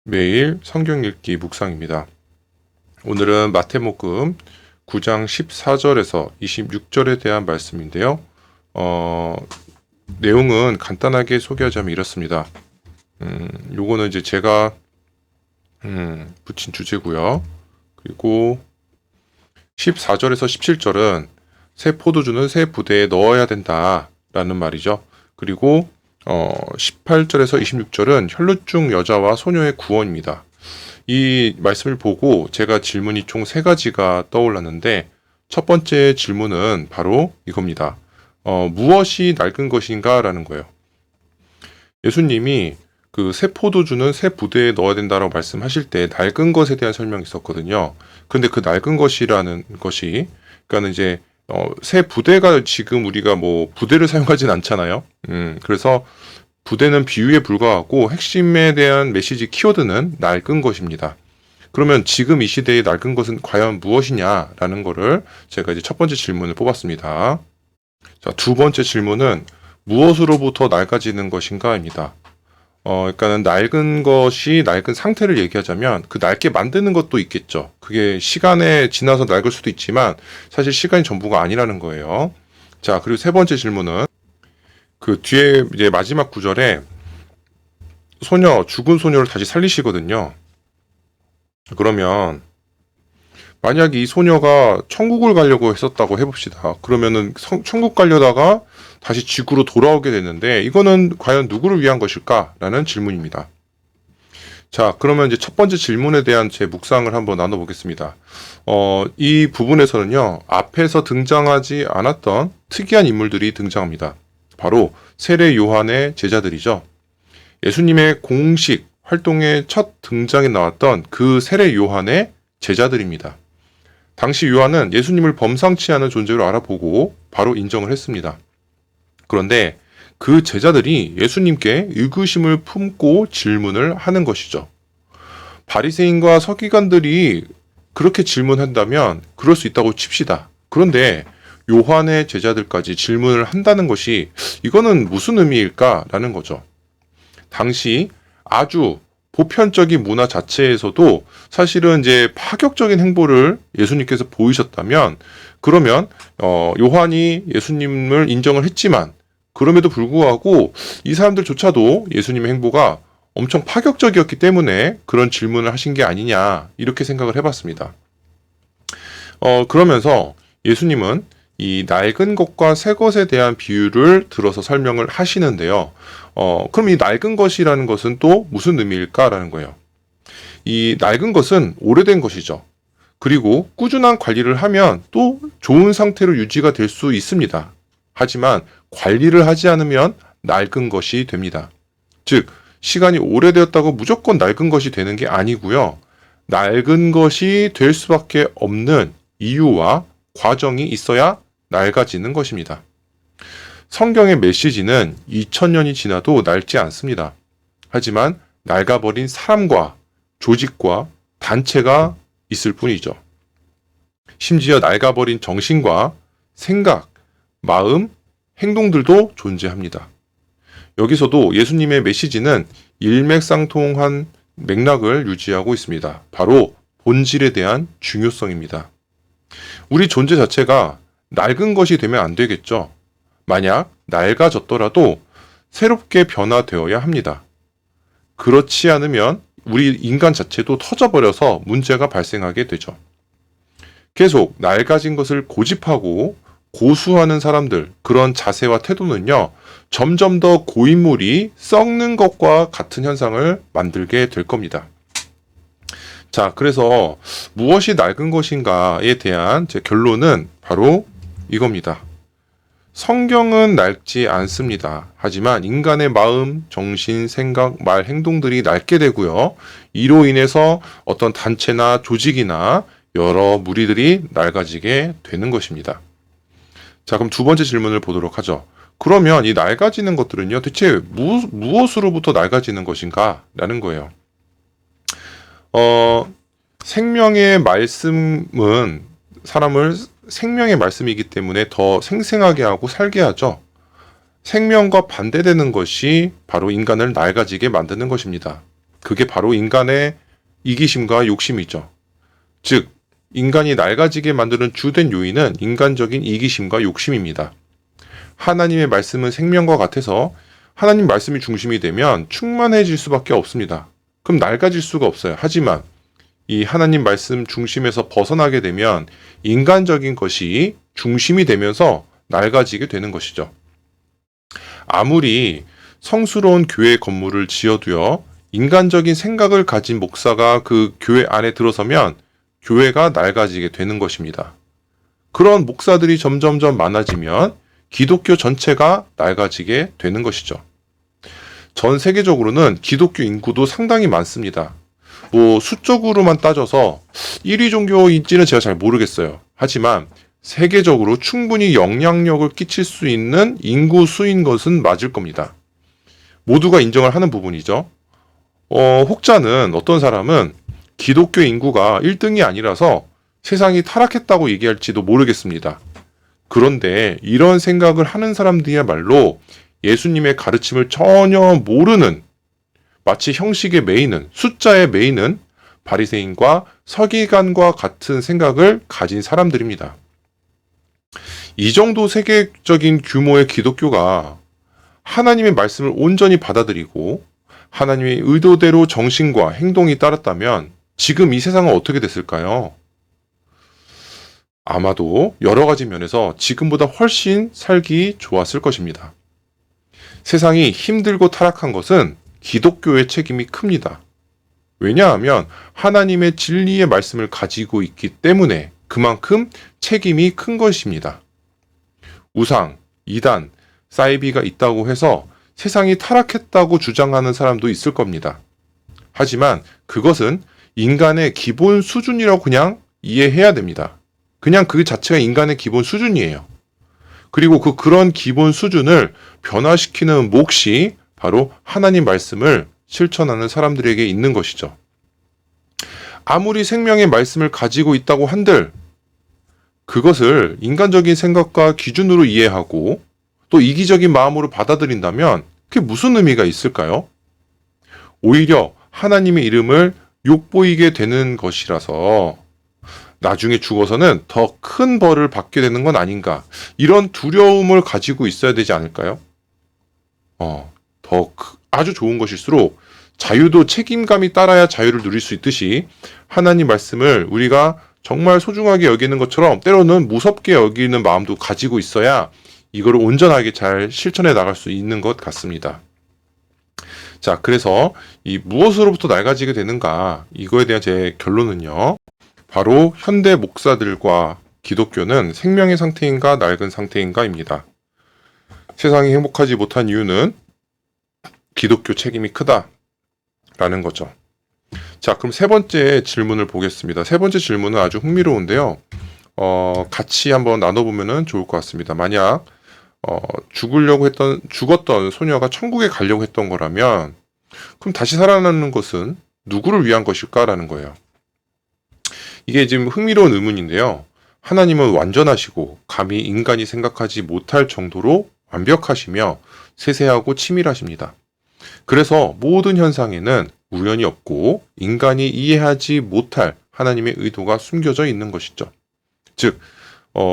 매일 성경 읽기 묵상입니다. 오늘은 마태복음 9장 14절에서 26절에 대한 말씀인데요. 내용은 간단하게 소개하자면 이렇습니다. 요거는 이제 제가 붙인 주제고요. 그리고 14절에서 17절은 새 포도주는 새 부대에 넣어야 된다라는 말이죠. 그리고 18절에서 26절은 혈루증 여자와 소녀의 구원입니다. 이 말씀을 보고 제가 질문이 총 3가지가 떠올랐는데 첫 번째 질문은 바로 이겁니다. 무엇이 낡은 것인가? 라는 거예요. 예수님이 그 새 포도주는 새 부대에 넣어야 된다라고 말씀하실 때 낡은 것에 대한 설명이 있었거든요. 근데 그 낡은 것이라는 것이 그러니까 이제 새 부대가 지금 우리가 뭐 부대를 사용하진 않잖아요. 그래서 부대는 비유에 불과하고 핵심에 대한 메시지 키워드는 낡은 것입니다. 그러면 지금 이 시대의 낡은 것은 과연 무엇이냐라는 거를 제가 이제 첫 번째 질문을 뽑았습니다. 자, 두 번째 질문은 무엇으로부터 낡아지는 것인가입니다. 그러니까는 낡은 것이 낡은 상태를 얘기하자면 그 낡게 만드는 것도 있겠죠. 그게 시간에 지나서 낡을 수도 있지만 사실 시간이 전부가 아니라는 거예요. 자, 그리고 세 번째 질문은 그 뒤에 이제 마지막 구절에 죽은 소녀를 다시 살리시거든요. 그러면 만약 이 소녀가 천국을 가려고 했었다고 해봅시다. 그러면은 천국 가려다가 다시 지구로 돌아오게 됐는데 이거는 과연 누구를 위한 것일까라는 질문입니다. 자, 그러면 이제 첫 번째 질문에 대한 제 묵상을 한번 나눠보겠습니다. 이 부분에서는요, 앞에서 등장하지 않았던 특이한 인물들이 등장합니다. 바로 세례 요한의 제자들이죠. 예수님의 공식 활동의 첫 등장에 나왔던 그 세례 요한의 제자들입니다. 당시 요한은 예수님을 범상치 않은 존재로 알아보고 바로 인정을 했습니다. 그런데 그 제자들이 예수님께 의구심을 품고 질문을 하는 것이죠. 바리새인과 서기관들이 그렇게 질문한다면 그럴 수 있다고 칩시다. 그런데 요한의 제자들까지 질문을 한다는 것이 이거는 무슨 의미일까라는 거죠. 당시 아주 보편적인 문화 자체에서도 사실은 이제 파격적인 행보를 예수님께서 보이셨다면 그러면 요한이 예수님을 인정을 했지만 그럼에도 불구하고 이 사람들조차도 예수님의 행보가 엄청 파격적이었기 때문에 그런 질문을 하신 게 아니냐 이렇게 생각을 해봤습니다. 그러면서 예수님은 이 낡은 것과 새 것에 대한 비유를 들어서 설명을 하시는데요. 그럼 이 낡은 것이라는 것은 또 무슨 의미일까라는 거예요. 이 낡은 것은 오래된 것이죠. 그리고 꾸준한 관리를 하면 또 좋은 상태로 유지가 될 수 있습니다. 하지만 관리를 하지 않으면 낡은 것이 됩니다. 즉, 시간이 오래되었다고 무조건 낡은 것이 되는 게 아니고요. 낡은 것이 될 수밖에 없는 이유와 과정이 있어야 낡아지는 것입니다. 성경의 메시지는 2000년이 지나도 낡지 않습니다. 하지만 낡아버린 사람과 조직과 단체가 있을 뿐이죠. 심지어 낡아버린 정신과 생각, 마음, 행동들도 존재합니다. 여기서도 예수님의 메시지는 일맥상통한 맥락을 유지하고 있습니다. 바로 본질에 대한 중요성입니다. 우리 존재 자체가 낡은 것이 되면 안 되겠죠. 만약 낡아졌더라도 새롭게 변화되어야 합니다. 그렇지 않으면 우리 인간 자체도 터져버려서 문제가 발생하게 되죠. 계속 낡아진 것을 고집하고 고수하는 사람들, 그런 자세와 태도는요, 점점 더 고인물이 썩는 것과 같은 현상을 만들게 될 겁니다. 자, 그래서 무엇이 낡은 것인가에 대한 제 결론은 바로 이겁니다. 성경은 낡지 않습니다. 하지만 인간의 마음, 정신, 생각, 말, 행동들이 낡게 되고요. 이로 인해서 어떤 단체나 조직이나 여러 무리들이 낡아지게 되는 것입니다. 자, 그럼 두 번째 질문을 보도록 하죠. 그러면 이 낡아지는 것들은요, 대체 무엇으로부터 낡아지는 것인가? 라는 거예요. 생명의 말씀은 사람을 생명의 말씀이기 때문에 더 생생하게 하고 살게 하죠. 생명과 반대되는 것이 바로 인간을 낡아지게 만드는 것입니다. 그게 바로 인간의 이기심과 욕심이죠. 즉, 인간이 낡아지게 만드는 주된 요인은 인간적인 이기심과 욕심입니다. 하나님의 말씀은 생명과 같아서 하나님 말씀이 중심이 되면 충만해질 수밖에 없습니다. 그럼 낡아질 수가 없어요. 하지만 이 하나님 말씀 중심에서 벗어나게 되면 인간적인 것이 중심이 되면서 낡아지게 되는 것이죠. 아무리 성스러운 교회 건물을 지어도요, 인간적인 생각을 가진 목사가 그 교회 안에 들어서면 교회가 낡아지게 되는 것입니다. 그런 목사들이 점점점 많아지면 기독교 전체가 낡아지게 되는 것이죠. 전 세계적으로는 기독교 인구도 상당히 많습니다. 수적으로만 따져서 1위 종교인지는 제가 잘 모르겠어요. 하지만 세계적으로 충분히 영향력을 끼칠 수 있는 인구 수인 것은 맞을 겁니다. 모두가 인정을 하는 부분이죠. 혹자는 어떤 사람은 기독교 인구가 1등이 아니라서 세상이 타락했다고 얘기할지도 모르겠습니다. 그런데 이런 생각을 하는 사람들이야말로 예수님의 가르침을 전혀 모르는, 마치 형식에 매이는, 숫자에 매이는 바리새인과 서기관과 같은 생각을 가진 사람들입니다. 이 정도 세계적인 규모의 기독교가 하나님의 말씀을 온전히 받아들이고 하나님의 의도대로 정신과 행동이 따랐다면 지금 이 세상은 어떻게 됐을까요? 아마도 여러 가지 면에서 지금보다 훨씬 살기 좋았을 것입니다. 세상이 힘들고 타락한 것은 기독교의 책임이 큽니다. 왜냐하면 하나님의 진리의 말씀을 가지고 있기 때문에 그만큼 책임이 큰 것입니다. 우상, 이단, 사이비가 있다고 해서 세상이 타락했다고 주장하는 사람도 있을 겁니다. 하지만 그것은 인간의 기본 수준이라고 그냥 이해해야 됩니다. 그냥 그 자체가 인간의 기본 수준이에요. 그리고 그런 기본 수준을 변화시키는 몫이 바로 하나님 말씀을 실천하는 사람들에게 있는 것이죠. 아무리 생명의 말씀을 가지고 있다고 한들 그것을 인간적인 생각과 기준으로 이해하고 또 이기적인 마음으로 받아들인다면 그게 무슨 의미가 있을까요? 오히려 하나님의 이름을 욕보이게 되는 것이라서 나중에 죽어서는 더 큰 벌을 받게 되는 건 아닌가, 이런 두려움을 가지고 있어야 되지 않을까요? 아주 좋은 것일수록 자유도 책임감이 따라야 자유를 누릴 수 있듯이 하나님 말씀을 우리가 정말 소중하게 여기는 것처럼 때로는 무섭게 여기는 마음도 가지고 있어야 이거를 온전하게 잘 실천해 나갈 수 있는 것 같습니다. 자, 그래서 이 무엇으로부터 낡아지게 되는가, 이거에 대한 제 결론은요, 바로 현대 목사들과 기독교는 생명의 상태인가 낡은 상태인가입니다. 세상이 행복하지 못한 이유는 기독교 책임이 크다라는 거죠. 자, 그럼 세 번째 질문을 보겠습니다. 세 번째 질문은 아주 흥미로운데요. 같이 한번 나눠보면 좋을 것 같습니다. 만약 죽었던 소녀가 천국에 가려고 했던 거라면 그럼 다시 살아나는 것은 누구를 위한 것일까라는 거예요. 이게 지금 흥미로운 의문인데요. 하나님은 완전하시고 감히 인간이 생각하지 못할 정도로 완벽하시며 세세하고 치밀하십니다. 그래서 모든 현상에는 우연이 없고 인간이 이해하지 못할 하나님의 의도가 숨겨져 있는 것이죠. 즉,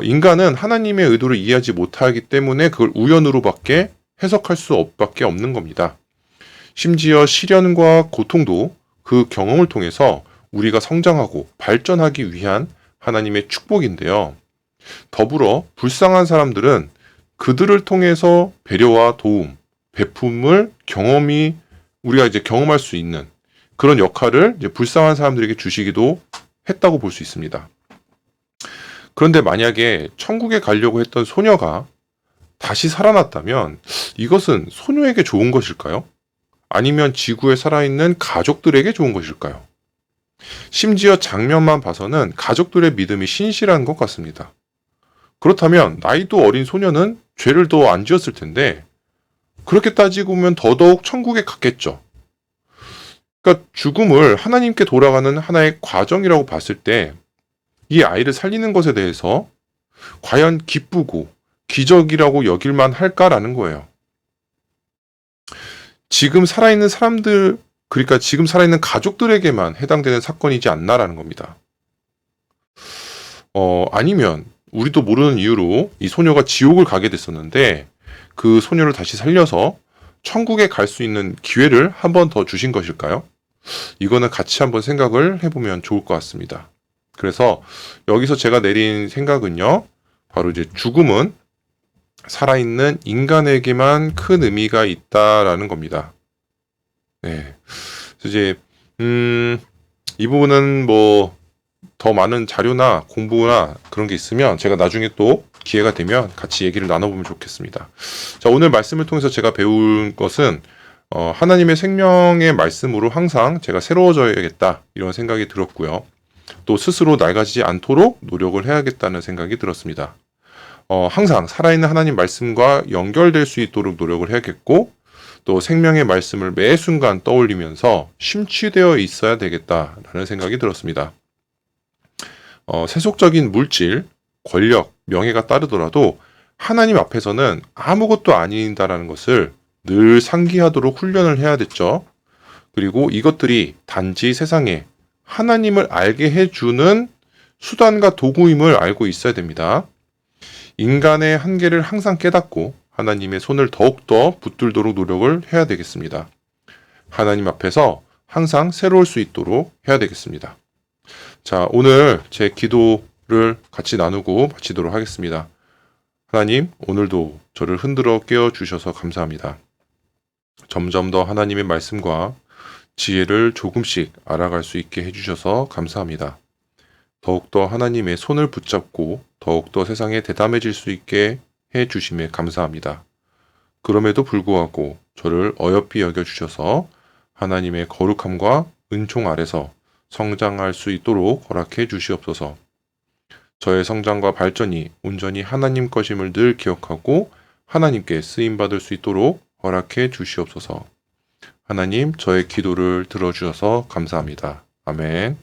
인간은 하나님의 의도를 이해하지 못하기 때문에 그걸 우연으로밖에 해석할 수밖에 없는 겁니다. 심지어 시련과 고통도 그 경험을 통해서 우리가 성장하고 발전하기 위한 하나님의 축복인데요. 더불어 불쌍한 사람들은 그들을 통해서 배려와 도움, 베품을 우리가 이제 경험할 수 있는 그런 역할을 이제 불쌍한 사람들에게 주시기도 했다고 볼 수 있습니다. 그런데 만약에 천국에 가려고 했던 소녀가 다시 살아났다면 이것은 소녀에게 좋은 것일까요? 아니면 지구에 살아있는 가족들에게 좋은 것일까요? 심지어 장면만 봐서는 가족들의 믿음이 신실한 것 같습니다. 그렇다면 나이도 어린 소녀는 죄를 더 안 지었을 텐데 그렇게 따지고 보면 더더욱 천국에 갔겠죠. 그러니까 죽음을 하나님께 돌아가는 하나의 과정이라고 봤을 때 이 아이를 살리는 것에 대해서 과연 기쁘고 기적이라고 여길만 할까라는 거예요. 지금 살아있는 사람들과 그러니까 지금 살아있는 가족들에게만 해당되는 사건이지 않나라는 겁니다. 아니면 우리도 모르는 이유로 이 소녀가 지옥을 가게 됐었는데 그 소녀를 다시 살려서 천국에 갈 수 있는 기회를 한 번 더 주신 것일까요? 이거는 같이 한번 생각을 해보면 좋을 것 같습니다. 그래서 여기서 제가 내린 생각은요, 바로 이제 죽음은 살아있는 인간에게만 큰 의미가 있다라는 겁니다. 네. 그래서 이제, 이 부분은 뭐, 더 많은 자료나 공부나 그런 게 있으면 제가 나중에 또 기회가 되면 같이 얘기를 나눠보면 좋겠습니다. 자, 오늘 말씀을 통해서 제가 배운 것은 하나님의 생명의 말씀으로 항상 제가 새로워져야겠다 이런 생각이 들었고요. 또 스스로 낡아지지 않도록 노력을 해야겠다는 생각이 들었습니다. 항상 살아있는 하나님 말씀과 연결될 수 있도록 노력을 해야겠고 또 생명의 말씀을 매 순간 떠올리면서 심취되어 있어야 되겠다라는 생각이 들었습니다. 세속적인 물질, 권력, 명예가 따르더라도 하나님 앞에서는 아무것도 아닌다라는 것을 늘 상기하도록 훈련을 해야 됐죠. 그리고 이것들이 단지 세상에 하나님을 알게 해주는 수단과 도구임을 알고 있어야 됩니다. 인간의 한계를 항상 깨닫고 하나님의 손을 더욱더 붙들도록 노력을 해야 되겠습니다. 하나님 앞에서 항상 새로울 수 있도록 해야 되겠습니다. 자, 오늘 제 기도를 같이 나누고 마치도록 하겠습니다. 하나님, 오늘도 저를 흔들어 깨워주셔서 감사합니다. 점점 더 하나님의 말씀과 지혜를 조금씩 알아갈 수 있게 해주셔서 감사합니다. 더욱더 하나님의 손을 붙잡고 더욱더 세상에 대담해질 수 있게 해주심에 감사합니다. 그럼에도 불구하고 저를 어여삐 여겨주셔서 하나님의 거룩함과 은총 아래서 성장할 수 있도록 허락해 주시옵소서. 저의 성장과 발전이 온전히 하나님 것임을 늘 기억하고 하나님께 쓰임받을 수 있도록 허락해 주시옵소서. 하나님, 저의 기도를 들어주셔서 감사합니다. 아멘.